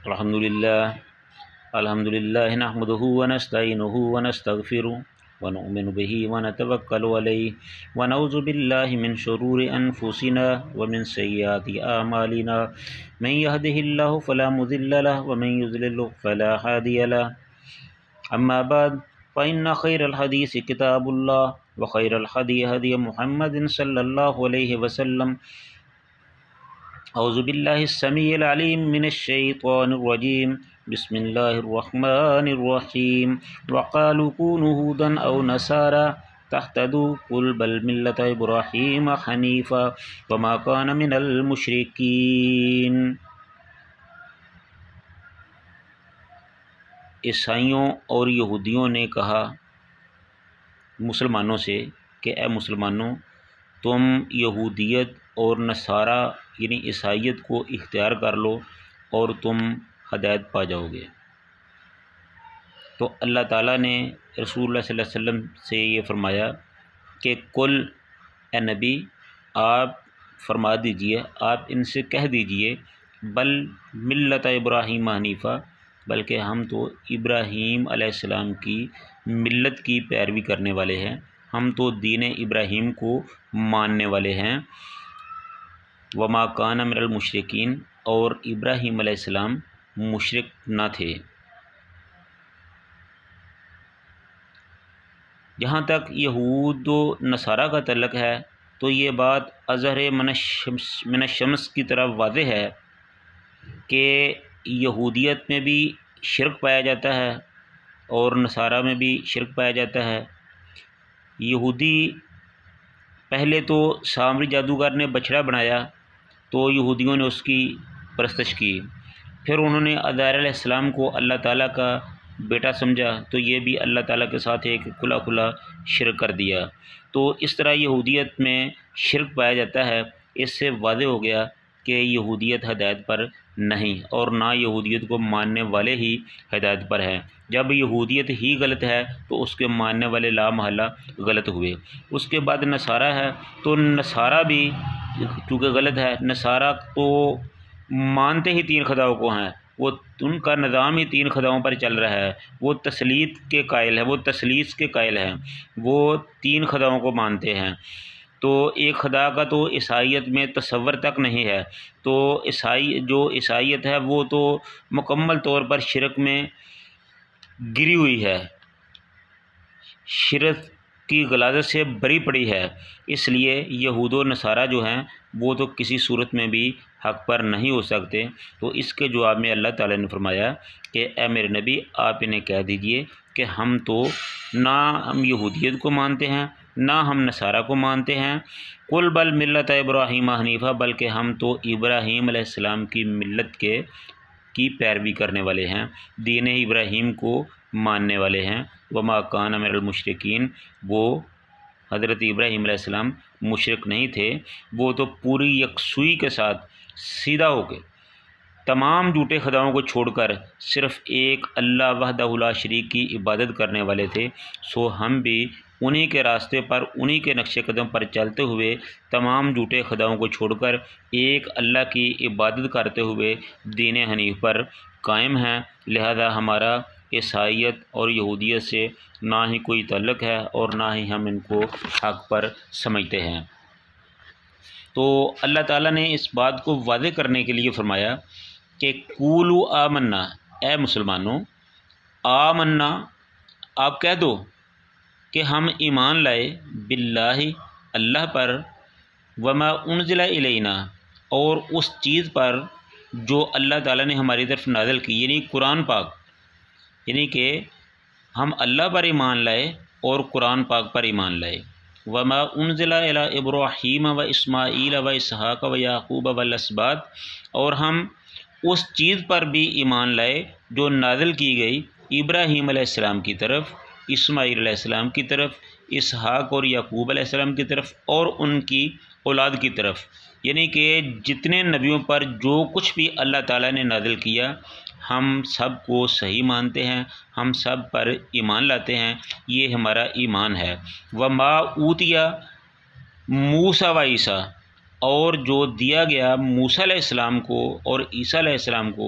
الحمدللہ نحمده ونستعینه ونستغفره ونؤمن به ونتوکل علیہ ونعوذ باللہ من شرور انفسنا ومن سیئات اعمالنا من يهده اللہ فلا مضل له ومن يضلل فلا هادی له اما بعد فإن خیر الحدیث کتاب اللہ وخیر الہدی ہدی محمد صلی اللہ علیہ وسلم اعوذ باللہ السمیع العلیم من الشیطان الرجیم بسم اللہ الرحمن الرحیم وقالوا كونوا هودا او نصارى تهتدوا قل بل ملة ابراہیم حنیفا وما كان من المشرکین۔ عیسائیوں اور یہودیوں نے کہا مسلمانوں سے کہ اے مسلمانوں، تم یہودیت اور نصارہ یعنی عیسائیت کو اختیار کر لو اور تم ہدایت پا جاؤ گے۔ تو اللہ تعالیٰ نے رسول اللہ صلی اللہ علیہ وسلم سے یہ فرمایا کہ کل اے نبی آپ فرما دیجئے، آپ ان سے کہہ دیجئے بل ملت ابراہیم حنیفہ، بلکہ ہم تو ابراہیم علیہ السلام کی ملت کی پیروی کرنے والے ہیں، ہم تو دین ابراہیم کو ماننے والے ہیں۔ وما کان من المشرکین، اور ابراہیم علیہ السلام مشرک نہ تھے۔ جہاں تک یہود و نصارہ کا تعلق ہے تو یہ بات اظہر من الشمس کی طرح واضح ہے کہ یہودیت میں بھی شرک پایا جاتا ہے اور نصارہ میں بھی شرک پایا جاتا ہے۔ یہودی پہلے تو سامری جادوگر نے بچڑا بنایا تو یہودیوں نے اس کی پرستش کی، پھر انہوں نے عزیر علیہ السلام کو اللہ تعالیٰ کا بیٹا سمجھا تو یہ بھی اللہ تعالیٰ کے ساتھ ایک کھلا شرک کر دیا۔ تو اس طرح یہودیت میں شرک پایا جاتا ہے۔ اس سے واضح ہو گیا کہ یہودیت ہدایت پر نہیں، اور نہ یہودیت کو ماننے والے ہی ہدایت پر ہیں۔ جب یہودیت ہی غلط ہے تو اس کے ماننے والے لا محالہ غلط ہوئے۔ اس کے بعد نصارہ ہے تو نصارہ بھی چونکہ غلط ہے، نصارہ تو مانتے ہی تین خداؤں کو ہیں، وہ ان کا نظام ہی تین خداؤں پر چل رہا ہے، وہ تثلیث کے قائل ہے، وہ تثلیث کے قائل ہیں، وہ تین خداؤں کو مانتے ہیں۔ تو ایک خدا کا تو عیسائیت میں تصور تک نہیں ہے۔ تو عیسائیت ہے وہ تو مکمل طور پر شرک میں گری ہوئی ہے، شرک کی غلاظت سے بری پڑی ہے۔ اس لیے یہود و نصارہ جو ہیں وہ تو کسی صورت میں بھی حق پر نہیں ہو سکتے۔ تو اس کے جواب میں اللہ تعالیٰ نے فرمایا کہ اے میرے نبی آپ انہیں کہہ دیجئے کہ ہم تو نہ ہم یہودیت کو مانتے ہیں نہ ہم نصارہ کو مانتے ہیں، قل بل ملت ابراہیم حنیفہ، بلکہ ہم تو ابراہیم علیہ السلام کی ملت کی پیروی کرنے والے ہیں، دین ابراہیم کو ماننے والے ہیں۔ وما کان من المشرکین، وہ حضرت ابراہیم علیہ السلام مشرک نہیں تھے، وہ تو پوری یکسوئی کے ساتھ سیدھا ہو کے تمام جھوٹے خداؤں کو چھوڑ کر صرف ایک اللہ وحدہ لا شریک کی عبادت کرنے والے تھے۔ سو ہم بھی انہی کے راستے پر، انہی کے نقش قدم پر چلتے ہوئے تمام جھوٹے خداؤں کو چھوڑ کر ایک اللہ کی عبادت کرتے ہوئے دین حنیف پر قائم ہیں۔ لہذا ہمارا عیسائیت اور یہودیت سے نہ ہی کوئی تعلق ہے اور نہ ہی ہم ان کو حق پر سمجھتے ہیں۔ تو اللہ تعالیٰ نے اس بات کو واضح کرنے کے لیے فرمایا کہ قولوا آمنا، اے مسلمانوں آمنا آپ کہہ دو کہ ہم ایمان لائے باللہ اللہ پر، وما انزل الینا اور اس چیز پر جو اللہ تعالیٰ نے ہماری طرف نازل کی، یعنی قرآن پاک، یعنی کہ ہم اللہ پر ایمان لائے اور قرآن پاک پر ایمان لائے۔ وما انزل الی ابراہیم و اسماعیل و اسحاق و یعقوب والاسباط، اور ہم اس چیز پر بھی ایمان لائے جو نازل کی گئی ابراہیم علیہ السلام کی طرف، اسماعیل علیہ السلام کی طرف، اسحاق اور یعقوب علیہ السلام کی طرف اور ان کی اولاد کی طرف، یعنی کہ جتنے نبیوں پر جو کچھ بھی اللہ تعالیٰ نے نازل کیا ہم سب کو صحیح مانتے ہیں، ہم سب پر ایمان لاتے ہیں، یہ ہمارا ایمان ہے۔ وما اوتیا موسیٰ و عیسیٰ، اور جو دیا گیا موسیٰ علیہ السلام کو اور عیسیٰ علیہ السلام کو،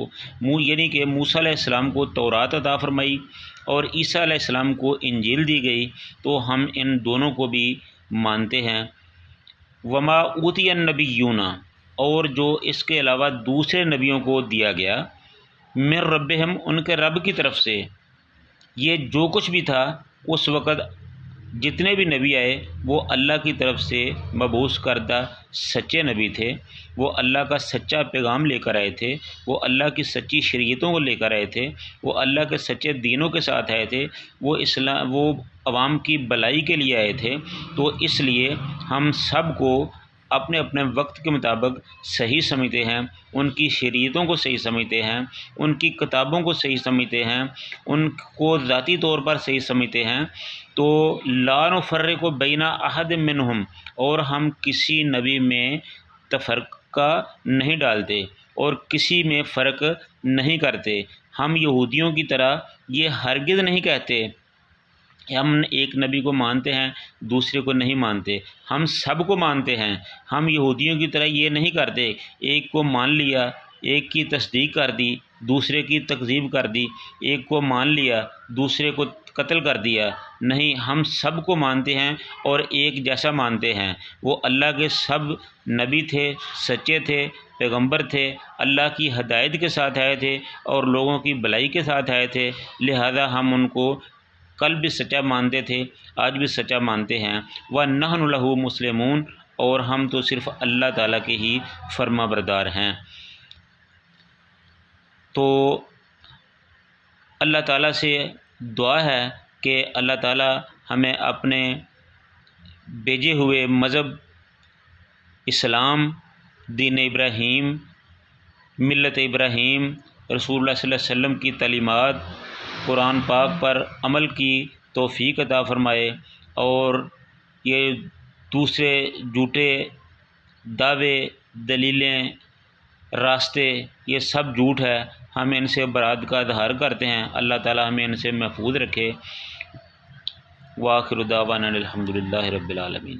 یعنی کہ موسیٰ علیہ السلام کو تورات عطا فرمائی اور عیسیٰ علیہ السلام کو انجیل دی گئی، تو ہم ان دونوں کو بھی مانتے ہیں۔ وما اوتی النبیون، اور جو اس کے علاوہ دوسرے نبیوں کو دیا گیا، من ربہم، ان کے رب کی طرف سے، یہ جو کچھ بھی تھا اس وقت جتنے بھی نبی آئے وہ اللہ کی طرف سے مبعوث کردہ سچے نبی تھے، وہ اللہ کا سچا پیغام لے کر آئے تھے، وہ اللہ کی سچی شریعتوں کو لے کر آئے تھے، وہ اللہ کے سچے دینوں کے ساتھ آئے تھے، وہ عوام کی بھلائی کے لیے آئے تھے۔ تو اس لیے ہم سب کو اپنے اپنے وقت کے مطابق صحیح سمجھتے ہیں، ان کی شریعتوں کو صحیح سمجھتے ہیں، ان کی کتابوں کو صحیح سمجھتے ہیں، ان کو ذاتی طور پر صحیح سمجھتے ہیں۔ تو لا نفرق بین احد منہم، اور ہم کسی نبی میں تفرقہ نہیں ڈالتے اور کسی میں فرق نہیں کرتے۔ ہم یہودیوں کی طرح یہ ہرگز نہیں کہتے ہم ایک نبی کو مانتے ہیں دوسرے کو نہیں مانتے، ہم سب کو مانتے ہیں۔ ہم یہودیوں کی طرح یہ نہیں کرتے ایک کو مان لیا، ایک کی تصدیق کر دی، دوسرے کی تکذیب کر دی، ایک کو مان لیا دوسرے کو قتل کر دیا۔ نہیں، ہم سب کو مانتے ہیں اور ایک جیسا مانتے ہیں۔ وہ اللہ کے سب نبی تھے، سچے تھے، پیغمبر تھے، اللہ کی ہدایت کے ساتھ آئے تھے اور لوگوں کی بھلائی کے ساتھ آئے تھے، لہذا ہم ان کو کل بھی سچا مانتے تھے، آج بھی سچا مانتے ہیں۔ وَنَحْنُ لَهُ مُسْلِمُونَ، اور ہم تو صرف اللہ تعالیٰ کے ہی فرما بردار ہیں۔ تو اللہ تعالیٰ سے دعا ہے کہ اللہ تعالیٰ ہمیں اپنے بھیجے ہوئے مذہب اسلام، دین ابراہیم، ملت ابراہیم، رسول اللہ صلی اللہ علیہ وسلم کی تعلیمات، قرآن پاک پر عمل کی توفیق عطا فرمائے، اور یہ دوسرے جھوٹے دعوے، دلیلیں، راستے، یہ سب جھوٹ ہے، ہم ان سے برات کا اظہار کرتے ہیں۔ اللہ تعالی ہمیں ان سے محفوظ رکھے۔ وآخر دعوانا الحمدللہ رب العالمین۔